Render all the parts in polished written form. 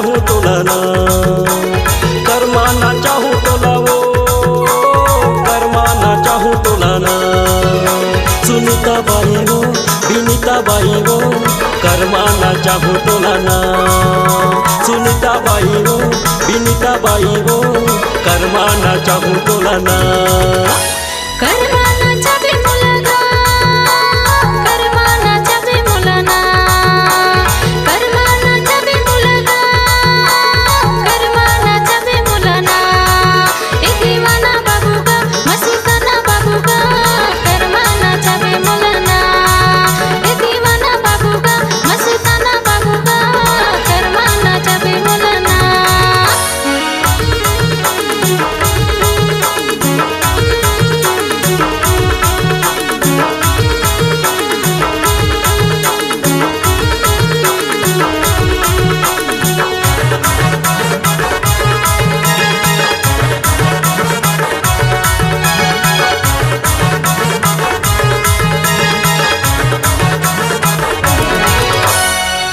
चाहूँ तोलाना, करमाना चाहूँ तोलावो, करमाना चाहूँ तोलाना। सुनीता बाई वो, विनीता बाई वो, करमाना चाहूँ तोलाना। सुनीता बाई वो, विनीता बाई वो, करमाना चाहूँ तोलाना। करमाना चाबे मुलाना, करमाना चाबे मुलाना, करमाना चाबे मुलाना, करमाना चाबे मुलाना। ए दीवाना बाबू का, मस्ताना बाबू का, करमाना चाबे मुलाना। ए दीवाना बाबू का, मस्ताना बाबू का, करमाना चाबे मुलाना।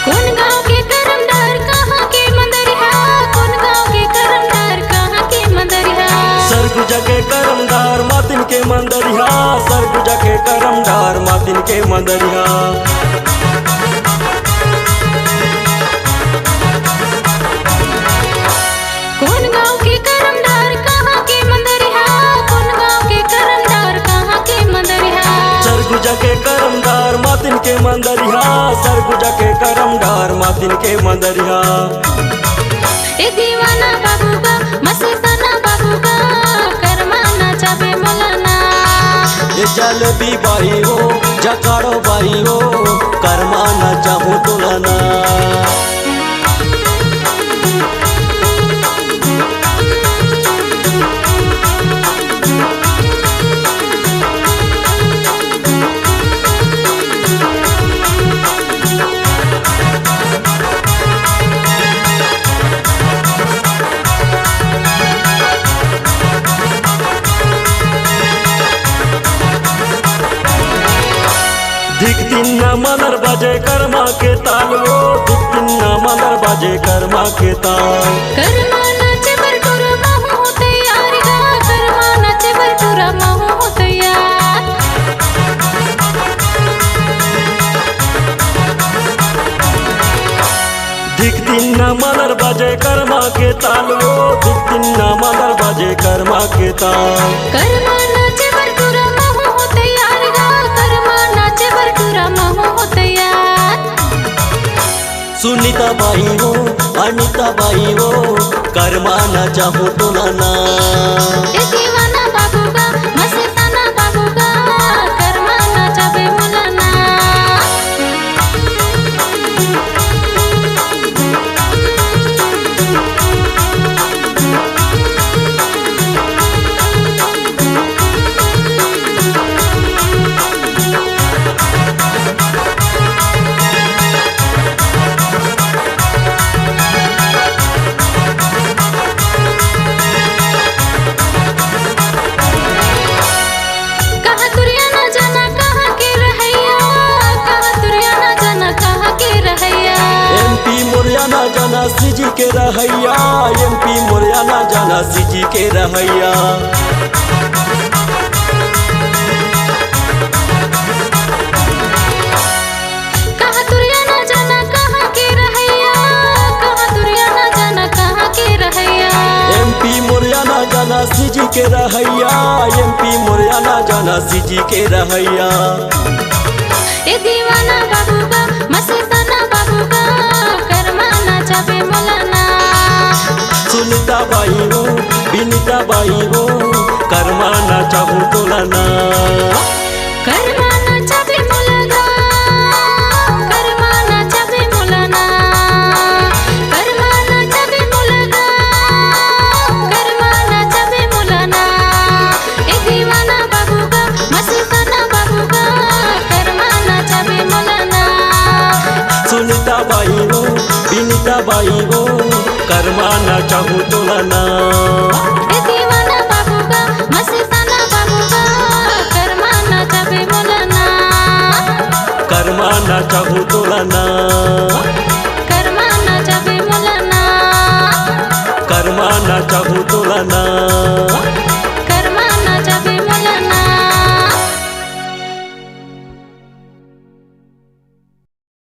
कौन गाँव के करमदार कहाँ के मंदरिया, कौन गाँव के करमदार कहाँ के मंदरिया। सरगुजा के करमदार मातिन के मंदरिया, सरगुजा के करमदार मातिन के मंदरिया। कौन गाँव के करमदार कहाँ के मंदरिया, कौन गाँव के करमदार कहाँ के मंदरिया। सरगुजा के करमदार मातिन के मंदरिया, सरगुजा के करमदार मातिन के मंदरिया। ए दीवाना बाबू का, मस्ताना बाबू का, करमाना चाबे मुलाना। ये जलेबी बाई हो, जकाड़ो बाई हो, करमाना चाहूँ तोलाना। धिक दिन न मनर बजे कर्मा के ताल वो, धिक दिन न मनर बजे कर्मा के ताल। करमाना चबर टुरा महू हो तैयार गा, करमाना चबर टुरा महू हो तैयार। धिक दिन न मनर बजे कर्मा के ताल वो, धिक दिन न मनर बजे कर्मा के ताल। करमाना चबर टुरा महू हो तैयार गा, करमाना चबर टुरा महू हो तैयार। सुनीता बाई हो, अनीता बाई हो, करमाना चाहूँ तोलाना। ए दीवाना बाबू का, मस्ताना बाबू का, करमाना चाबे मुलाना। कहाँ तुरिया ना जाना कहाँ के रहैया, कहाँ तुरिया ना जाना कहाँ के रहैया। एमपी मोरियाना जाना सीजी के रहैया, एमपी मोरियाना जाना सीजी के रहैया। कहाँ तुरिया ना जाना कहाँ के रहैया, कहाँ तुरिया ना जाना कहाँ के रहैया। एमपी मोरियाना जाना सीजी के रहैया, एमपी मोरियाना जाना सीजी के रहैया। ए दीवाना बाबू का, मस्ताना बाबू का, करमाना चाबे मुलाना। सुनीता बाई हो, विनीता बाई हो, करमाना चाहूँ तोलाना। करमाना चाबे मुलाना, करमाना चाबे मुलाना, करमाना चाबे मुलाना, करमाना चाबे मुलाना। ए दीवाना बाबू का, मस्ताना बाबू का, करमाना चाबे मुलाना। सुनीता बाई हो, विनीता बाई हो, करमाना चाहूँ तोलाना। ए दीवाना बाबू का, मस्ताना बाबू का, करमाना चाबे मुलाना। करमाना चाहूँ तोलाना। करमाना चाबे मुलाना। ना चाहू तुलना।